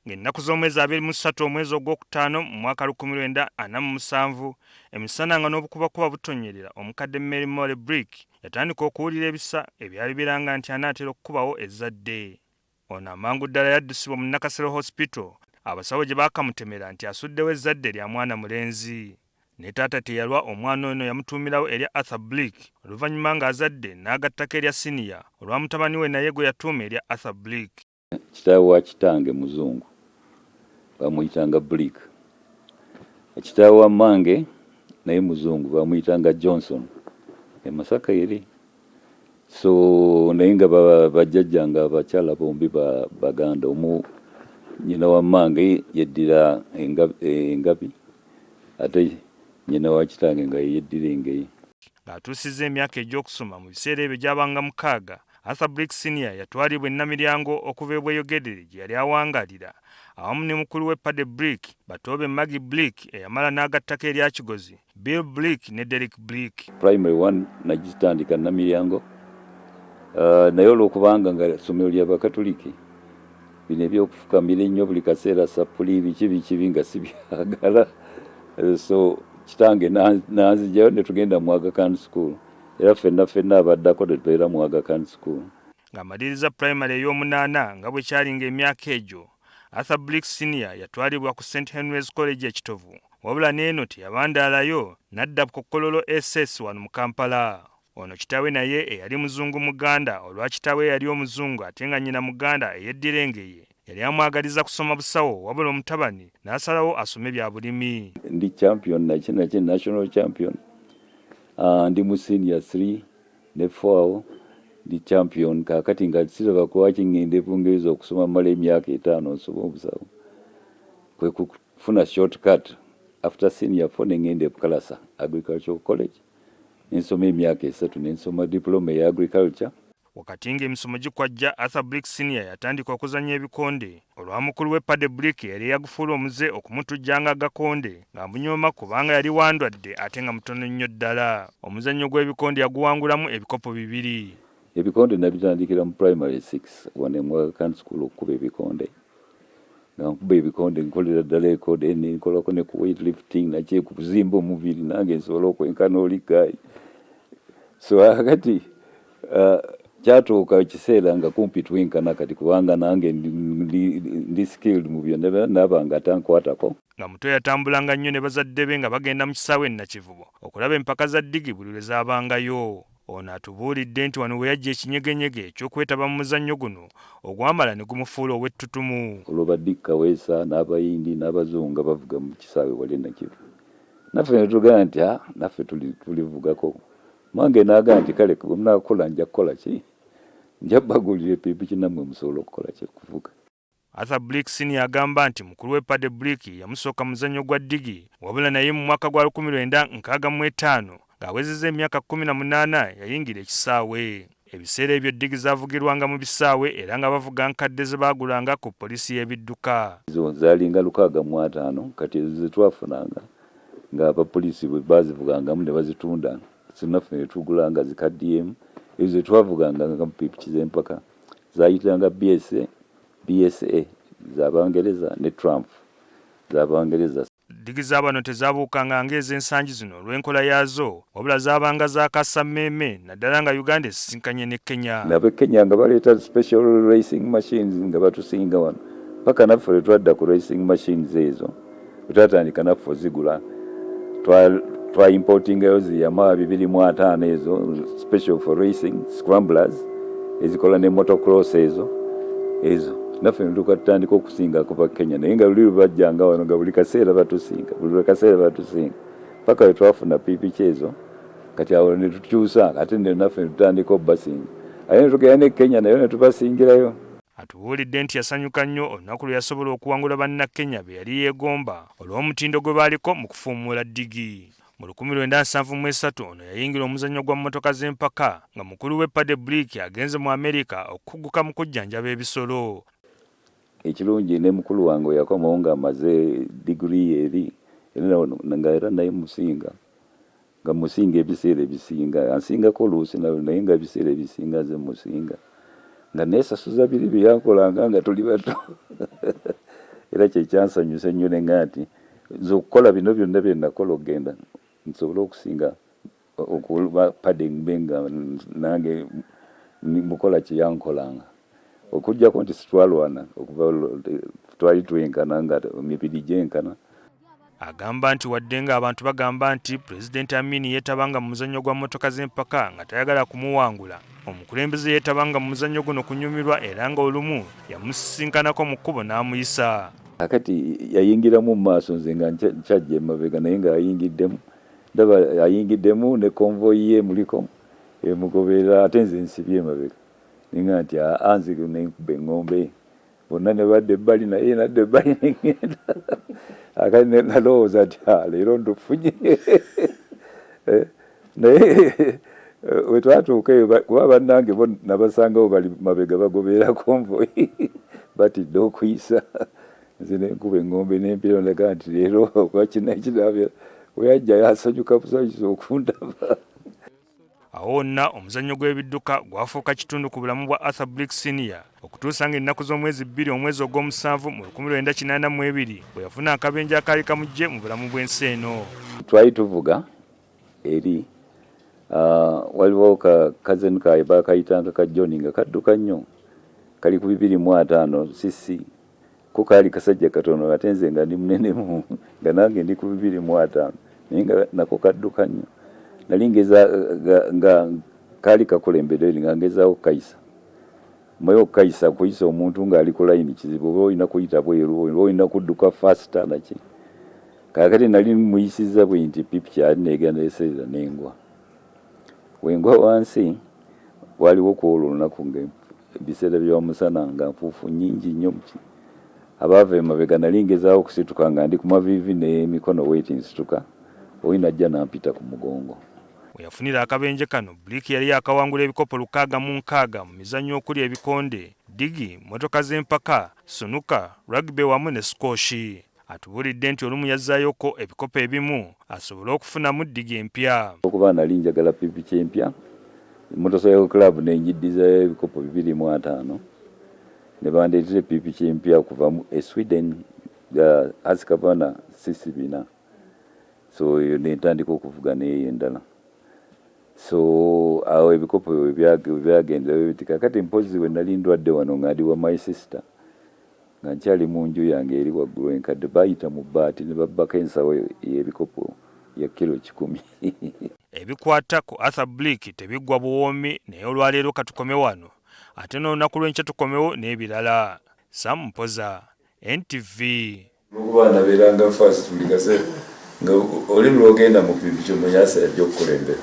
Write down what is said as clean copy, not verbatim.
ng'ennaku z'omwezi 23 omwezi ogwokutaano mu mwaka 1947 emisana nga n'obukubakuba butonyerera omukadde Mary Mole Brick yatandika okuwulira ebisa ebyali biranga nti anaatera okukubawo ezzadde. Ono amangu ddala yaddusibwa mu Nakasero Hospital abasawo gye baakamutemera nti asuddewo ezzadde lya mwana mulenzi. Ne taata teyalwa omwana ono yamutuumirawo erya Arthur Blick oluvannyuma ng'azadde n'agattako erya Senior olwa mutabani we naye gwe yatuuma erya Arthur Blick. Kitaawe wa kitange muzungu bamuyitanga Blick. Kitaawe wa mmange naye muzungu bamuyitanga Johnson e Masaka eri. So naye nga bajjajjanga abakyala bombi baganda. Nyina wa mmange yeddira engabi ate nyina wa kitange nga yeddira engeyi. Ng'atuusizza emyaka egy'okusoma mu biseera ebyo gy'abanga 6, Arthur Blick Senior yatwalibwa e Namiryango okuva e Bweyogedere gye yali awangaalira awamu ne mukulu we Paddy Blick, Batoobe Maggie Blick eyamala n'agattako erya Kigozi, Bill Blick ne Derek Blick. Primary 1 nagitandika Namiryango naye olw'okubanga nga ssomero ly'Abakatoliki bino ebyokufukamira ennyo buli kaseera sapuli biki nga sibyagala. So kitange nanzijayo ne tugenda mu Aga Khan School era ffenna abaddako ne tubeera mu Aga Khan School. Ng'amaliriza primary ey'omunaana nga bwe kyalinga emyaka egyo, Arthur Blick Senior yatwalibwa ku St Henry's College ekitovu, wabula n'eno teyabandaalayo n'adda ku Kololo SS wano mu Kampala. Ono kitaawe naye eyali muzungu Muganda olwa kitaawe yali omuzungu ate nga nnyina Muganda eyeddira engeye. Yali amwagaliza kusoma busawo wabula omutabani n'asalawo asome bya bulimi. Ndi champion nakye national champion. Ndi mu senior 3 ne 4 ndi champion kakati nga siraba kwaki ngende bungezo okusoma mala emyaka 5 nsoma obusawo. Kwe kufuna shortcut after senior 4 ngende Bukalasa Agricultural College. Nsoma emyaka 3 nensoma diploma ya agriculture. Wakati ng'emisomo gikwajja, Arthur Blick Senior yatandika okuzannya ebikonde olwa mukulu we Paddy Blick yali yagufuula omuze okumutujjanga agakonde ng'amunyooma kubanga yali wandwadde ate nga mutono nnyo ddala. Omuzannyo gw'ebikonde yaguwangulamu ebikopo 2. Ebikonde nabitandikira mu primary 6 wane mu Aga Khan School okukuba ebikonde. Nga nkuba ebikonde nkolera ddala ekode nkolako ne ku weightlifting nakye kuzimba omubiri nange nsobola okwenkana oli guy. So akati kyatuuka ekiseera nga kumpi twenkana kati kubanga nange ndi skilled mu byonna nabanga tankwatako. Nga muto yatambulanga nnyo ne bazadde be nga bagenda mu kisaawe Nakivubo okulaba empaka za ddigi buli lwe zaabangayo. Ono atubuulidde nti wano we yajja ekinyegenyege eky'okwetaba mu muzannyo guno ogwamala ne gumufuula ow'ettutumu. Olwo Baddi Kaweesa n'Abayindi n'Abazungu bavuga mu kisaawe wali Nakivubo. Naffe ne tugamba nti naffe tulivugako. Mange n'agamba nti kale bwe munaakola nja kukola ki? Nja bagulira ppikipiki nammwe musobola okukola ki kuvuga. Arthur Blick Senior agamba nti mukulu we Paddy Blick yamusooka muzannyo gwa ddigi wabula naye mu mwaka gwa 1965 ng'awezezza emyaka 18 yayingira ekisaawe. Ebiseera ebyo ddigi zaavugirwanga mu bisaawe era nga bavuga nkadde ze baagulanga ku poliisi y'ebidduka. Zo zaalinga 65 kati ezo ze twafunanga ng'abapoliisi bwe baazivugangamu ne bazitunda. Sinaffe ne tugulanga zikaddiyemu ezo twavuganga nga mpikipiki z'empaka zaayitanga BSA z'Abangereza ne Trump z'Abangereza. Ddigi z'abano tezaabuukanga ng'ez'ensangi zino olw'enkola yaazo wabula zaabanga za kasammeeme naddala nga Uganda esisinkanye ne Kenya. N'ab'e Kenya nga baleeta special racing machines nga batusinga wano paka naffe lwe twadda ku racing machines ezo twatandika naffe ozigula twa importingayo ziyama 205 ezo special for racing scramblers ezikola ne motocross ezo naffe tukatandika okusinga kuva Kenya naye nga luli bajjanga wano nga buli kaseera batusinga paka we twafuna ppikipiki ezo kati awo ne tukyusa ate ne naffe tutandika obbasinga ate ne tugenda ne Kenya nayo ne tubasingirayo. Atubuulidde nti yasanyuka nnyo olunaku lwe yasobola okuwangula bannakenya be yali yeegomba olw'omutindo gwe baaliko mu kufuumuula ddigi. Mu 1973 ono yayingira omuzannyo gwa mmotoka z'empaka nga mukulu we Paddy Blick agenze mu Amerika okugguka mu kujjanjaba ebisolo. Ekirungi ne mukulu wange yakomawo ng'amaze digiri eri nga era naye musinga nga musinga ebiseera ebisinga ansingako oluusi naye nga ebiseera ebisinga ze musinga nga neesasuza biri bye yankolanga nga tuli bato era kyekyansanyusa ennyo ne nga nti nze okukola bino byonna bye nakola okgenda nsobole okusinga okuba padding benga nange mukola kyeyankolanga okujjako nti sitwalwana okuba twali twenkana nga emibiri gyenkana. Agamba nti wadde nga abantu bagamba nti Pulezidenti Amin yeetabanga mu muzannyo gwa mmotoka z'empaka nga tayagala kumuwangula, omukulembeze yeetabanga mu muzannyo guno kunyumirwa era nga olumu yamusisinkanako mu kkubo n'amuyisa. Akati yayingiramu mu maaso nze nga nkyajja emabega naye nga ayingiddemu, ndaba ayingiddemu ne konvoyi ye muliko emugoberera ate nze nsibye emabega ninga nti anzi nenkuba eŋŋombe bonna ne badde ebbali naye nadde ebbali negenda akati nalowooza nti leero ndufunye naye we twatuuka eyo kuba bannange bo nabasangawo bali mabega bagoberera konvoyi batidde okuyisa nze nenkuba eŋŋombe nempira ndaga nti leero kuba kinakirabya we yajja yasanyuka busanyusa okundaba. Awo wonna omuzannyo gw'ebidduka gwafuuka kitundu ku bulamu bwa Arthur Blick Senior okutuusa ng'ennaku z'omwezi 2 omwezi ogw'omusanvu mu 1982 bwe yafuna akabenje akaali kamujje mu bulamu bw'ensi eno. Twali tuvuga eri waliwo kazeni kaye bakayitanga ka John nga kadduka nnyo kali ku 2.5 cc ko kaali kasajja katono ate nze nga ndi munenemu nga nange ndi ku 2.5 naye nga nako kadduka nnyo. Nali ngeza nga kali kakulembedde nga ngezaawo kayisa moyo kayisa kuyisa omuntu ng'ali ku layini kizibu oba olina kuyita bweru oba olina kudduka fasita naki kaakati nali muyisiza bwe nti pipi kyali negenda eseeza n'engwa wengwa wansi waliwo kwolwo olunaku ng'ebiseera by'omusana nga nfuufu nnyingi nnyo abaava emabega nali ngezaawo okusituka nga ndi ku maviivi n'emikono weeti nsituka oyina ajja nampita ku mugongo. We yafunira akabenje kano Blick yali yakawangula ebikopo 606 mu mizannyo okuli ebikonde, digi, motoka z'empaka, sunuka, rugby wamu ne squash. Atubulidde nti olumu yazzaayoko ebikopo ebimu asobole okufunamu digi empya. Okuba nali njagala pipiki empya Motorcycle Club nenjiddiza ebikopo 2.5 ne bandeetera pipiki empya okuva mu Sweden Askavana sisibina. So nentandika okuvuga neyo endala. So awo ebikopo byagenda bitika kati mpozi we nali ndwadde wano ng'adi wa my sister nga nkyali mu nju yange eri waggulu enkadde bayita mu bbaati ne babbako ensawo y'ebikopo ya kilo 10. Ebikwata ku Arthur Blick tebiggwa buwoomi naye olwaleero katukome wano ate n'olunaku lw'enkya tukomewo n'ebirala. Sam Mpoza, NTV. Lwokuba nabeeranga fast buli kaseera nga oli lwogenda mu pipiki omuyasa yajja okukulembera